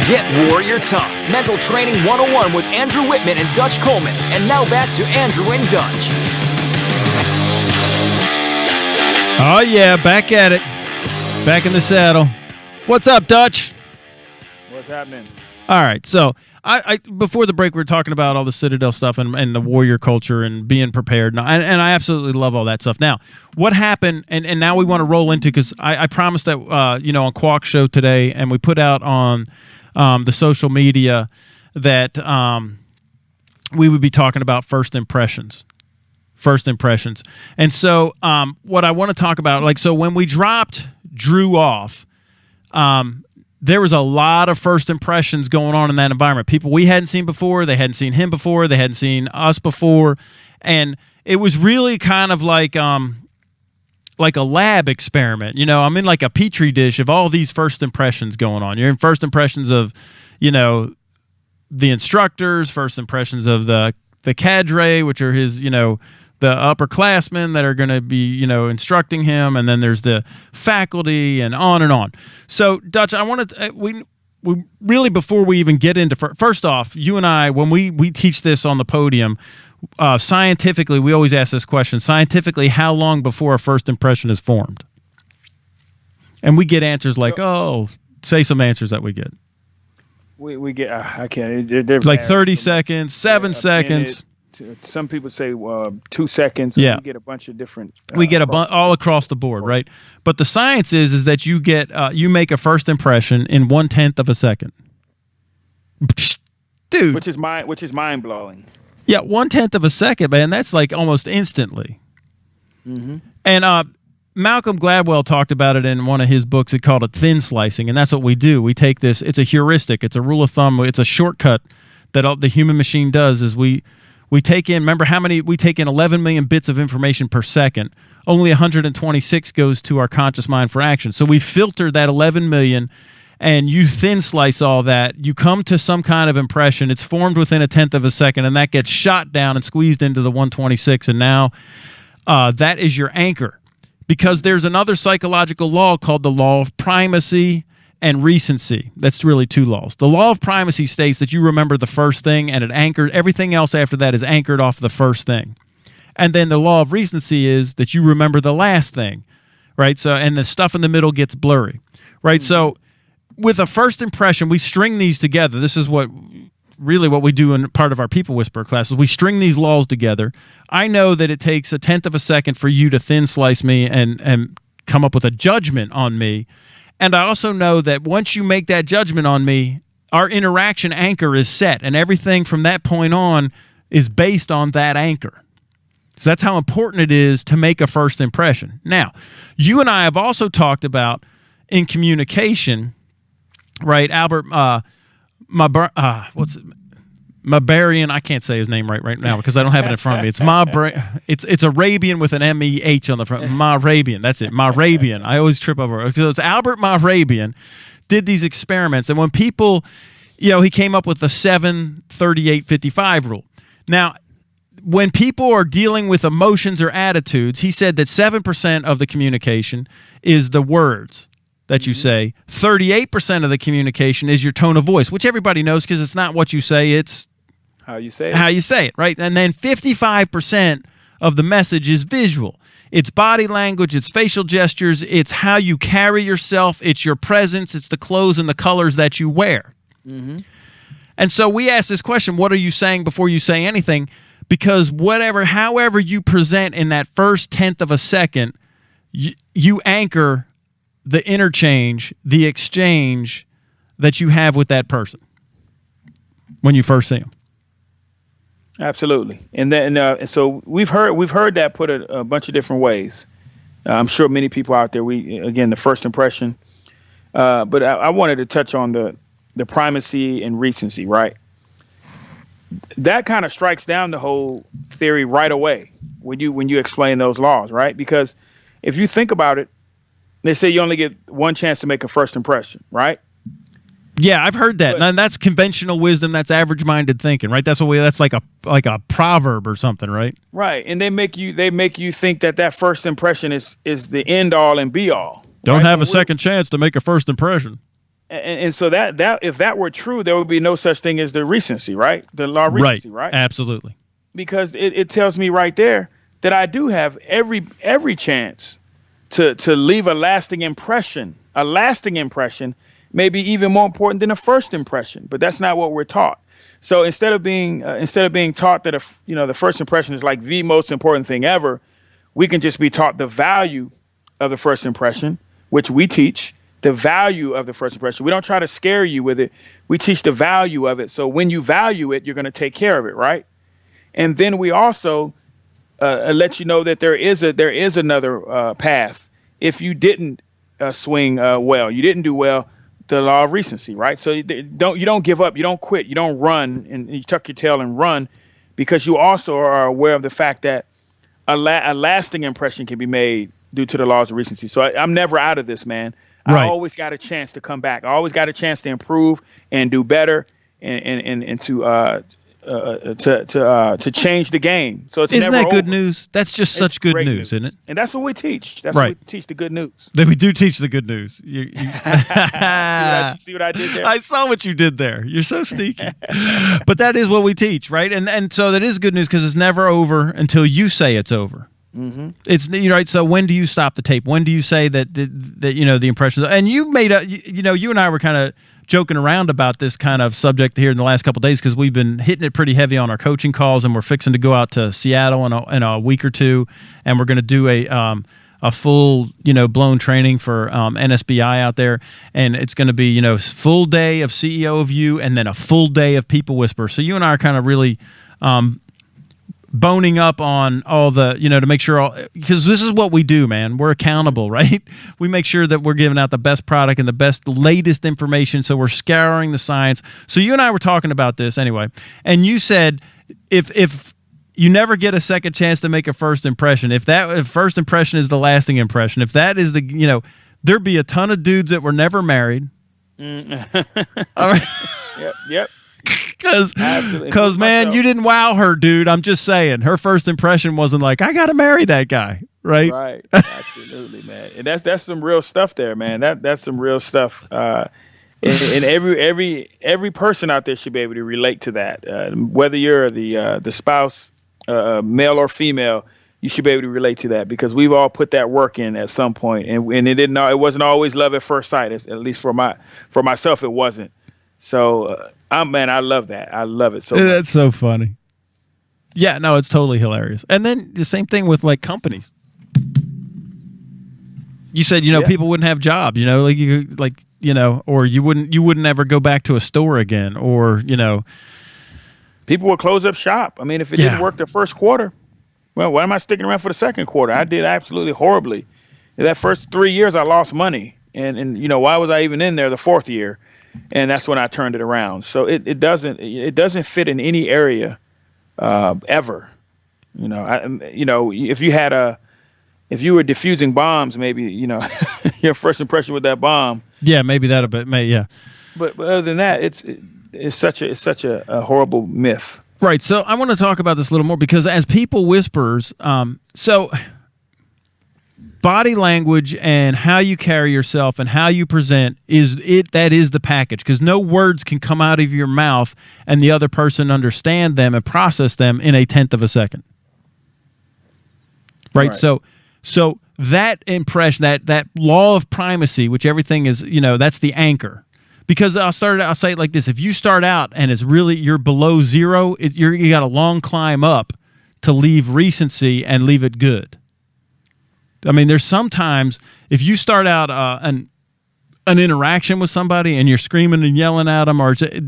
Get Warrior Tough, Mental Training 101 with Andrew Wittman and Dutch Coleman. And now back to Andrew and Dutch. Oh, yeah, back at it. Back in the saddle. What's up, Dutch? What's happening? All right, so I before the break, we were talking about all the Citadel stuff and the warrior culture and being prepared, and I absolutely love all that stuff. Now, what happened, and now we want to roll into, because I promised that, on Quack's show today, and we put out on the social media that we would be talking about first impressions. And so what I want to talk about, so when we dropped Drew off, there was a lot of first impressions going on in that environment. People we hadn't seen before, they hadn't seen him before, they hadn't seen us before, and it was really kind of like a lab experiment. I'm in like a petri dish of all these first impressions going on. You're in first impressions of, the instructors, first impressions of the cadre, which are his, the upperclassmen that are going to be, instructing him, and then there's the faculty, and on and on. So, Dutch, I wanted we really, before we even get into first off, you and I, when we teach this on the podium, scientifically, we always ask this question: scientifically, how long before a first impression is formed? And we get answers like, say some answers that we get. We get I can't. There's like 30 seconds, 7 seconds. Some people say 2 seconds. Yeah, we get a bunch of different. We get all across the board, right? But the science is that you get you make a first impression in 1/10 of a second, dude. Which is mind blowing. Yeah, 1/10 of a second, man. That's like almost instantly. Mm-hmm. And Malcolm Gladwell talked about it in one of his books. He called it thin slicing, and that's what we do. We take this. It's a heuristic. It's a rule of thumb. It's a shortcut that the human machine does. Is we take in, remember how many, we take in 11 million bits of information per second. Only 126 goes to our conscious mind for action. So we filter that 11 million, and you thin slice all that. You come to some kind of impression. It's formed within 1/10 of a second, and that gets shot down and squeezed into the 126. And now that is your anchor. Because there's another psychological law called the law of primacy and recency. That's really two laws. The law of primacy states that you remember the first thing, and it anchors everything else after that is anchored off the first thing. And then the law of recency is that you remember the last thing, right? So, and the stuff in the middle gets blurry, right? Mm-hmm. So with a first impression, we string these together. This is what we do in part of our People Whisperer classes. We string these laws together. I know that it takes 1/10 of a second for you to thin slice me and come up with a judgment on me. And I also know that once you make that judgment on me, our interaction anchor is set, and everything from that point on is based on that anchor. So that's how important it is to make a first impression. Now, you and I have also talked about in communication, right? Albert, Mabarian, I can't say his name right now because I don't have it in front of me. It's Arabian with an M-E-H on the front. Marabian, that's it. Marabian. I always trip over it. So it's Albert Marabian did these experiments, and when people, he came up with the 7-38-55 rule. Now, when people are dealing with emotions or attitudes, he said that 7% of the communication is the words that you say. 38% of the communication is your tone of voice, which everybody knows because it's not what you say, it's how you say it. How you say it, right? And then 55% of the message is visual. It's body language, it's facial gestures, it's how you carry yourself, it's your presence, it's the clothes and the colors that you wear. Mm-hmm. And so we ask this question, what are you saying before you say anything? Because however you present in that first 1/10 of a second, you anchor the interchange, the exchange that you have with that person when you first see them. Absolutely, and then so we've heard that put a bunch of different ways. I'm sure many people out there. The first impression, but I wanted to touch on the primacy and recency, right? That kind of strikes down the whole theory right away when you explain those laws, right? Because if you think about it, they say you only get one chance to make a first impression, right? Yeah, I've heard that. And that's conventional wisdom. That's average-minded thinking, right? That's like a proverb or something, right? Right, and they make you think that first impression is the end all and be all. Don't have a second chance to make a first impression. And so that if that were true, there would be no such thing as the recency, right? The law of recency, right? Absolutely. Because it tells me right there that I do have every chance to leave a lasting impression. A lasting impression may be even more important than a first impression, but that's not what we're taught. So instead of being taught that the first impression is like the most important thing ever, we can just be taught the value of the first impression, which we teach. The value of the first impression. We don't try to scare you with it. We teach the value of it. So when you value it, you're going to take care of it, right? And then we also let you know that there is another path. If you didn't swing well, you didn't do well, the law of recency, right? So you don't give up, you don't quit, you don't run and you tuck your tail and run, because you also are aware of the fact that a lasting impression can be made due to the laws of recency. So I'm never out of this, man. Right. I always got a chance to come back. I always got a chance to improve and do better and to change the game. So it's Isn't never that good over. news? That's just such good news, isn't it? And that's what we teach. That's Right. what we teach, the good news. That we do teach the good news. See what I did there? I saw what you did there. You're so sneaky. But that is what we teach, right? And so that is good news, because it's never over until you say it's over. Mm-hmm. It's right. So when do you stop the tape? When do you say that the impressions? And you made you and I were kind of joking around about this kind of subject here in the last couple of days, because we've been hitting it pretty heavy on our coaching calls, and we're fixing to go out to Seattle in a week or two, and we're going to do a full blown training for NSBI out there, and it's going to be full day of CEO of you, and then a full day of People Whisper. So you and I are kind of really boning up on all the, to make sure because this is what we do, man. We're accountable, right? We make sure that we're giving out the best product and the best, latest information. So we're scouring the science. So you and I were talking about this anyway, and you said if you never get a second chance to make a first impression, if first impression is the lasting impression, if that is there'd be a ton of dudes that were never married. All right. Yep. Because man, you didn't wow her, dude. I'm just saying, her first impression wasn't like, I gotta marry that guy, right? Right, absolutely, man. And that's some real stuff there, man. That's some real stuff. And every person out there should be able to relate to that. Whether you're the spouse, male or female, you should be able to relate to that, because we've all put that work in at some point, and it wasn't always love at first sight. At least for myself, it wasn't. So, I love that. I love it so much. That's so funny. Yeah, no, it's totally hilarious. And then the same thing with like companies. You said, people wouldn't have jobs, or you wouldn't ever go back to a store again, or people would close up shop. I mean, if it didn't work the first quarter, well, why am I sticking around for the second quarter? I did absolutely horribly. In that first 3 years, I lost money, and why was I even in there the fourth year? And that's when I turned it around. So it doesn't fit in any area ever. If you were diffusing bombs, maybe your first impression with that bomb. Yeah, maybe that a bit. Yeah. But other than that, it's such a horrible myth. Right. So I want to talk about this a little more, because as People Whisperers, so body language and how you carry yourself and how you present that is the package, because no words can come out of your mouth and the other person understand them and process them in a tenth of a second. Right. So that impression, that law of primacy, which everything is, that's the anchor. Because I'll say it like this: if you start out and you're below zero, you got a long climb up to leave recency and leave it good. I mean, there's sometimes if you start out an interaction with somebody and you're screaming and yelling at them,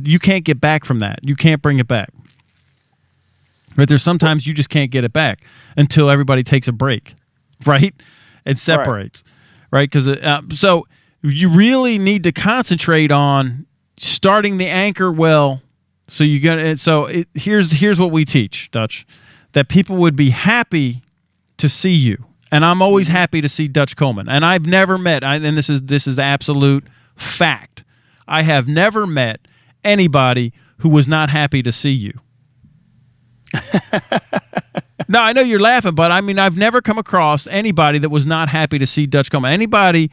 you can't get back from that. You can't bring it back. But there's sometimes you just can't get it back until everybody takes a break, right? And separates, right? Because so you really need to concentrate on starting the anchor well. So here's what we teach, Dutch, that people would be happy to see you. And I'm always happy to see Dutch Coleman. And I've never met, and this is absolute fact, I have never met anybody who was not happy to see you. No, I know you're laughing, but I mean, I've never come across anybody that was not happy to see Dutch Coleman. Anybody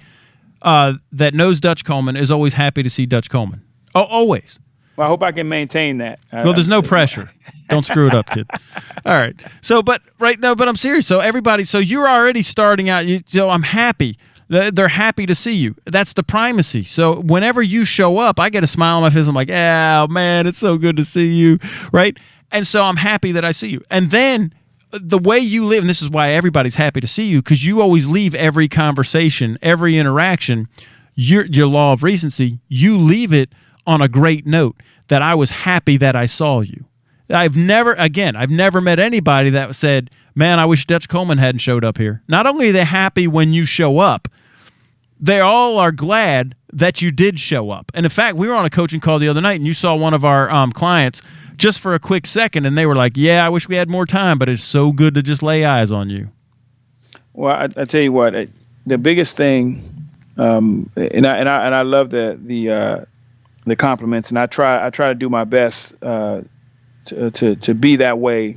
that knows Dutch Coleman is always happy to see Dutch Coleman. Oh, always. Well, I hope I can maintain that. Well, there's no pressure. Don't screw it up, kid. All right. So, but I'm serious. So so you're already starting out. So I'm happy. They're happy to see you. That's the primacy. So whenever you show up, I get a smile on my face. I'm like, oh, man, it's so good to see you, right? And so I'm happy that I see you. And then the way you live, and this is why everybody's happy to see you, because you always leave every conversation, every interaction, your law of recency, you leave it on a great note that I was happy that I saw you. I've never met anybody that said, man, I wish Dutch Coleman hadn't showed up here. Not only are they happy when you show up, they all are glad that you did show up. And in fact, we were on a coaching call the other night, and you saw one of our clients just for a quick second, and they were like, yeah, I wish we had more time, but it's so good to just lay eyes on you. Well, I tell you what, the biggest thing, and I love the compliments, and I try to do my best to be that way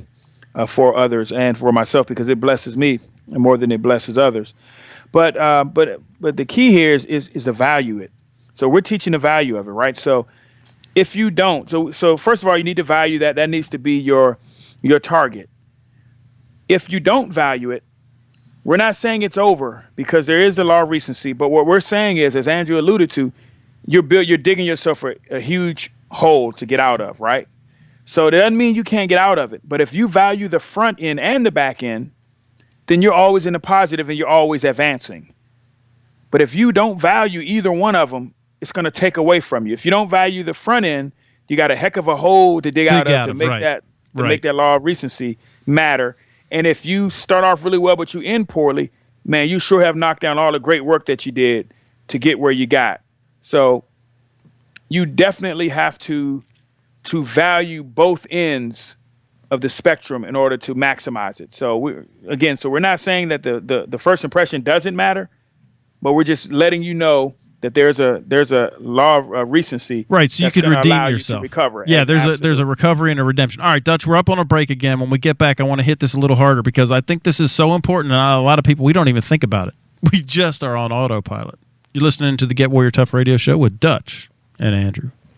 for others and for myself, because it blesses me more than it blesses others. But the key here is to value it. So we're teaching the value of it, right? So if you don't, so first of all, you need to value that. That needs to be your target. If you don't value it, we're not saying it's over, because there is the law of recency. But what we're saying is, as Andrew alluded to, you're digging yourself a huge hole to get out of, right? So it doesn't mean you can't get out of it. But if you value the front end and the back end, then you're always in the positive and you're always advancing. But if you don't value either one of them, it's going to take away from you. If you don't value the front end, you got a heck of a hole to dig out of to make make that law of recency matter. And if you start off really well, but you end poorly, man, you sure have knocked down all the great work that you did to get where you got. So you definitely have to value both ends of the spectrum in order to maximize it. So we're not saying that the first impression doesn't matter, but we're just letting you know that there's a law of recency, right? So you can redeem yourself, you to recover. Yeah, there's a recovery and a redemption. All right, Dutch, we're up on a break again. When we get back, I want to hit this a little harder, because I think this is so important, and a lot of people, we don't even think about it. We just are on autopilot. You're listening to the Get Warrior Tough radio show with Dutch and Andrew.